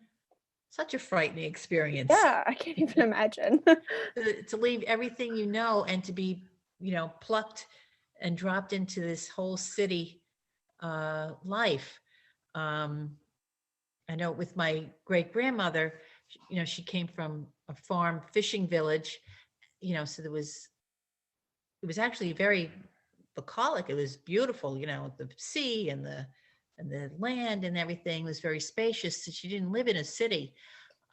S2: such a frightening experience
S1: Yeah, I can't even imagine.
S2: to leave everything, and to be, plucked and dropped into this whole city life. Um, I know with my great grandmother, she came from a farm fishing village, so it was actually very bucolic. It was beautiful, the sea and the land and everything was very spacious. So she didn't live in a city,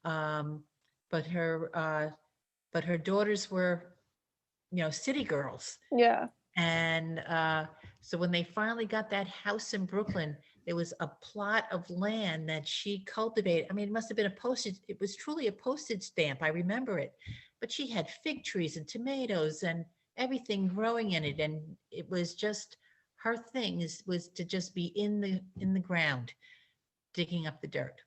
S2: um, but her daughters were, city girls.
S1: Yeah.
S2: And so when they finally got that house in Brooklyn, there was a plot of land that she cultivated. I mean, it must have been it was truly a postage stamp. I remember it. But she had fig trees and tomatoes and everything growing in it. And it was just her thing was to just be in the ground, digging up the dirt.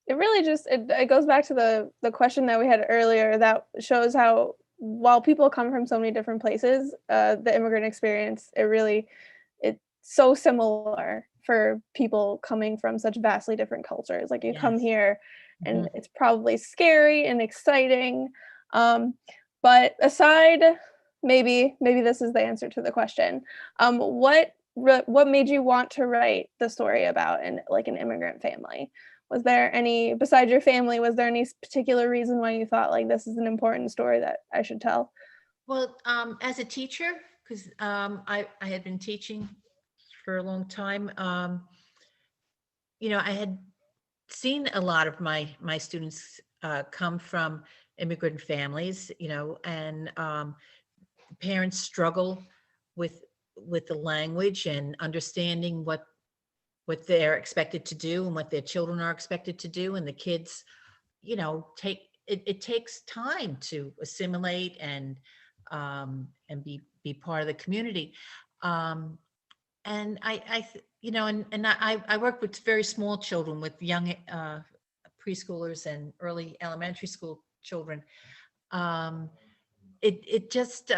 S1: It really just it goes back to the question that we had earlier that shows how while people come from so many different places, the immigrant experience, it's so similar for people coming from such vastly different cultures. Like you come
S2: Yes.
S1: here and
S2: Mhm.
S1: it's probably scary and exciting. Um, but aside, maybe this is the answer to the question. What made you want to write the story about an immigrant family? Was there any, besides your family, was there any particular reason why you thought like this is an important story that I should tell?
S2: Well, as a teacher, because I had been teaching for a long time, I had seen a lot of my students come from immigrant families, and parents struggle with with the language and understanding what they're expected to do and what their children are expected to do, and the kids, it takes time to assimilate and be part of the community. Um, and I work with very small children, with young preschoolers and early elementary school children. Um, it just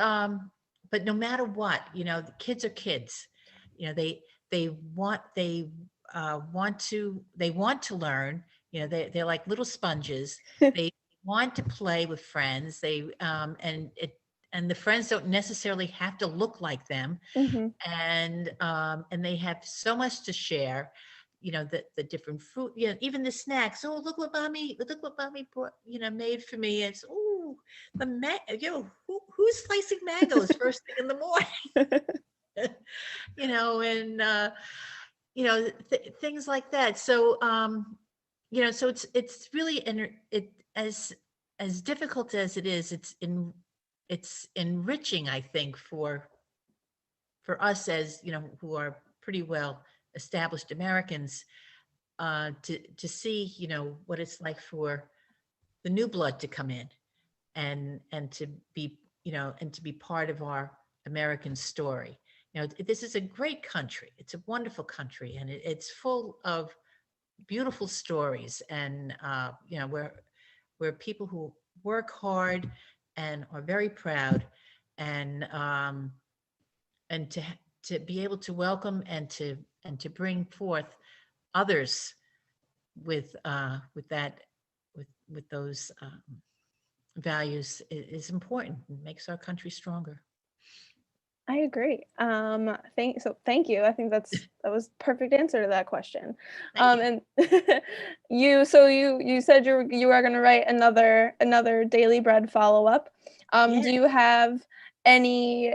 S2: but no matter what, the kids are kids, You know, they want they want to learn. You know, they're like little sponges. They want to play with friends. And the friends don't necessarily have to look like them,
S1: Hmm.
S2: and they have so much to share. You know, the different fruit, you know, even the snacks. Oh, look what mommy brought, you know, made for me. It's, oh, you know, who's slicing mangoes first thing in the morning? You know, and you know, things like that. So you know, so it's really, and it, as difficult as it is, it's enriching, I think, for us, as you know, who are pretty well established Americans, to see, you know, what it's like for the new blood to come in, and to be, you know, and to be part of our American story. You know, this is a great country. It's a wonderful country, and it's full of beautiful stories, and you know, where people who work hard and are very proud, and and to be able to welcome and to bring forth others with that, with those values, is important. It makes our country stronger.
S1: I agree. Thank you. I think that was perfect answer to that question.
S2: Thank you.
S1: And you said you are going to write another Daily Bread follow-up.
S2: Yeah.
S1: Do you have any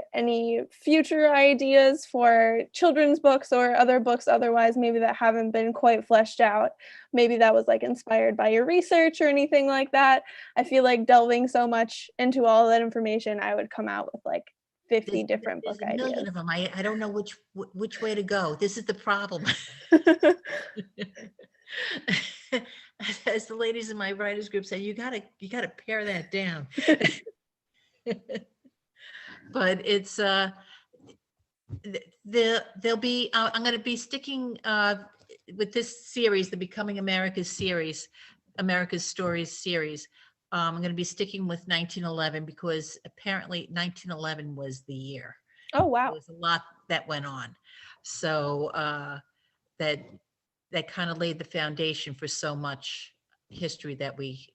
S1: future ideas for children's books or other books otherwise, maybe that haven't been quite fleshed out? Maybe that was like inspired by your research or anything like that. I feel like delving so much into all that information, I would come out with like 50 different book
S2: There's a million
S1: ideas.
S2: of them. I don't know which way to go. This is the problem. As the ladies in my writers group say, you gotta pare that down. But it's there'll be, I'm going to be sticking with this series, the Becoming America's series, America's Stories series. I'm going to be sticking with 1911 because apparently 1911 was the year.
S1: Oh,
S2: There
S1: wow.
S2: was a lot that went on, so that kind of laid the foundation for so much history that we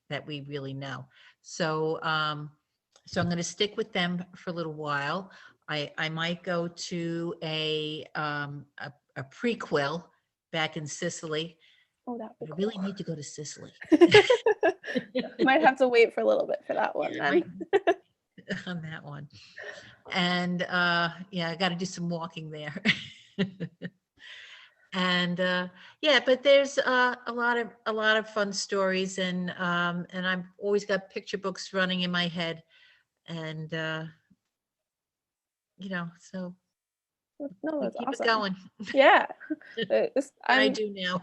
S2: really know. So so I'm going to stick with them for a little while. I might go to a prequel back in Sicily.
S1: Oh, that'd be
S2: I
S1: cool.
S2: really need to go to Sicily.
S1: Might have to wait for a little bit for that one
S2: Yeah,
S1: then.
S2: right. On that one. And yeah, I got to do some walking there. And yeah, but there's a lot of fun stories, and I've always got picture books running in my head, and you know, so
S1: No,
S2: we
S1: that's
S2: keep it
S1: awesome.
S2: going.
S1: Yeah.
S2: I do now.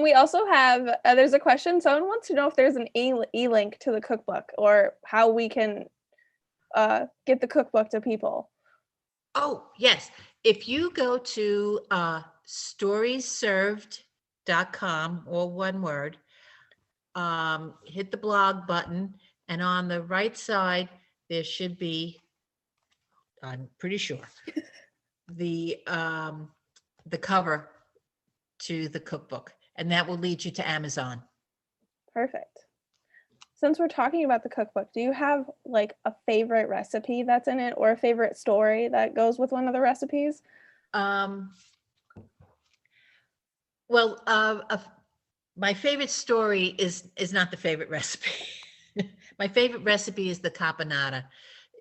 S1: We also have, there's a question. Someone wants to know if there's an e-link to the cookbook or how we can get the cookbook to people.
S2: Oh, yes. If you go to storiesserved.com, or one word, hit the blog button, and on the right side, there should be, I'm pretty sure, the cover to the cookbook, and that will lead you to Amazon.
S1: Perfect. Since we're talking about the cookbook, do you have like a favorite recipe that's in it or a favorite story that goes with one of the recipes?
S2: Well, my favorite story is not the favorite recipe. My favorite recipe is the caponata,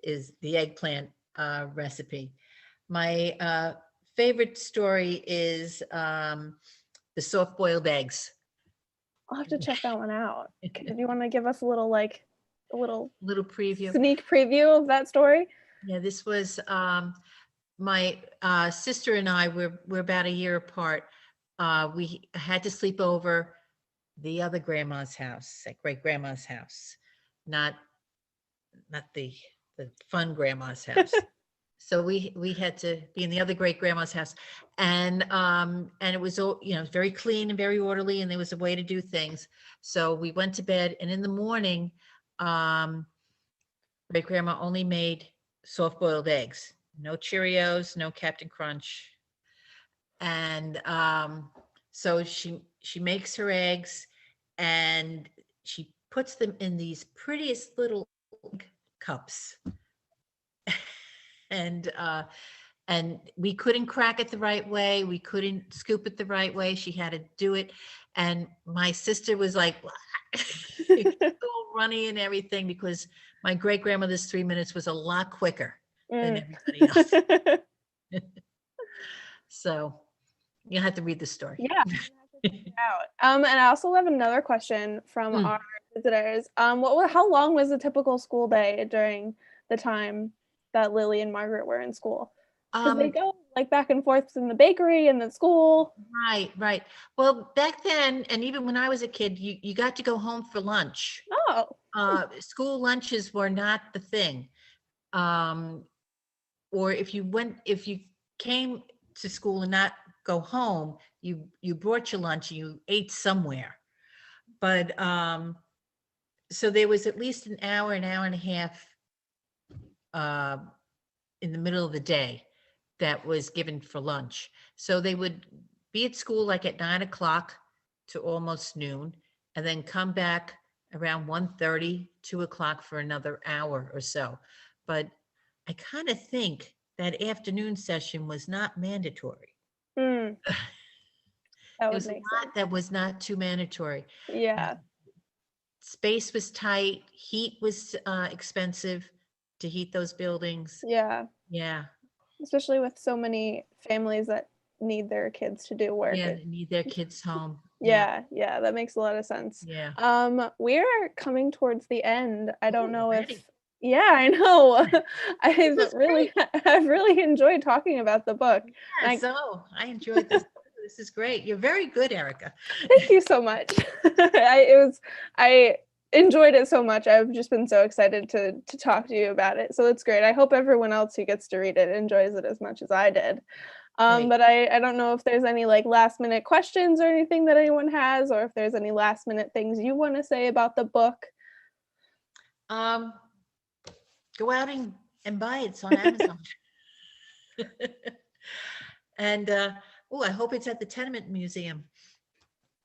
S2: is the eggplant recipe. My favorite story is the soft-boiled eggs.
S1: I'll have to check that one out. Do you want to give us a little
S2: Little preview.
S1: sneak preview of that story?
S2: Yeah, this was my sister and I. We're about a year apart. We had to sleep over the other grandma's house, at great grandma's house, not the fun grandma's house. So we had to be in the other great grandma's house, and it was all, you know, very clean and very orderly, and there was a way to do things. So we went to bed, and in the morning, great grandma only made soft boiled eggs, no Cheerios, no Captain Crunch. And so she makes her eggs, and she puts them in these prettiest little cups. And we couldn't crack it the right way. We couldn't scoop it the right way. She had to do it. And my sister was like, all runny and everything, because my great grandmother's 3 minutes was a lot quicker than everybody else. So you'll have to read the story.
S1: Yeah. And I also have another question from our visitors. How long was a typical school day during the time that Lily and Margaret were in school? Because they go like back and forth in the bakery and the school.
S2: Right. Well, back then, and even when I was a kid, you got to go home for lunch. School lunches were not the thing. Or if you came to school and not go home, you brought your lunch and you ate somewhere. But so there was at least an hour and a half in the middle of the day that was given for lunch. So they would be at school like at 9 o'clock to almost noon, and then come back around 1:30, 2 o'clock for another hour or so. But I kind of think that afternoon session was not mandatory.
S1: That
S2: There was a lot that was not too mandatory.
S1: Yeah.
S2: Space was tight. Heat was expensive to heat those buildings.
S1: Yeah. Especially with so many families that need their kids to do work.
S2: Yeah, they need their kids home.
S1: Yeah, that makes a lot of sense.
S2: Yeah.
S1: We're coming towards the end. I don't know if I know. I've really enjoyed talking about the book.
S2: Yeah, so I enjoyed this. This is great. You're very good, Erika.
S1: Thank you so much. I enjoyed it so much. I've just been so excited to talk to you about it. So it's great. I hope everyone else who gets to read it enjoys it as much as I did. But I don't know if there's any like last minute questions or anything that anyone has, or if there's any last minute things you want to say about the book.
S2: Go out and buy it. It's on Amazon. And I hope it's at the Tenement Museum.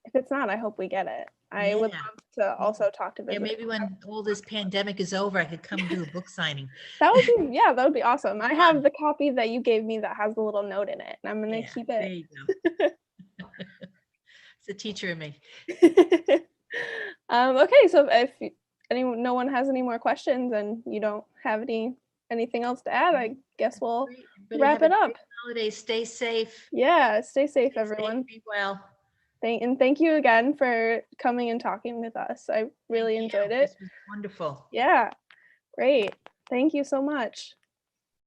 S1: If it's not, I hope we get it. I would love to also talk to visitors.
S2: Yeah, maybe when all this pandemic is over, I could come do a book signing.
S1: That would be awesome. I have the copy that you gave me that has the little note in it, and I'm gonna keep it.
S2: There you go. It's the teacher in me.
S1: Okay, so if no one has any more questions and you don't have anything else to add, I guess we'll wrap it up.
S2: Holidays. Stay safe.
S1: Yeah, stay safe, everyone.
S2: Be well.
S1: Thank you again for coming and talking with us. I really enjoyed it.
S2: This was wonderful.
S1: Yeah, great. Thank you so much.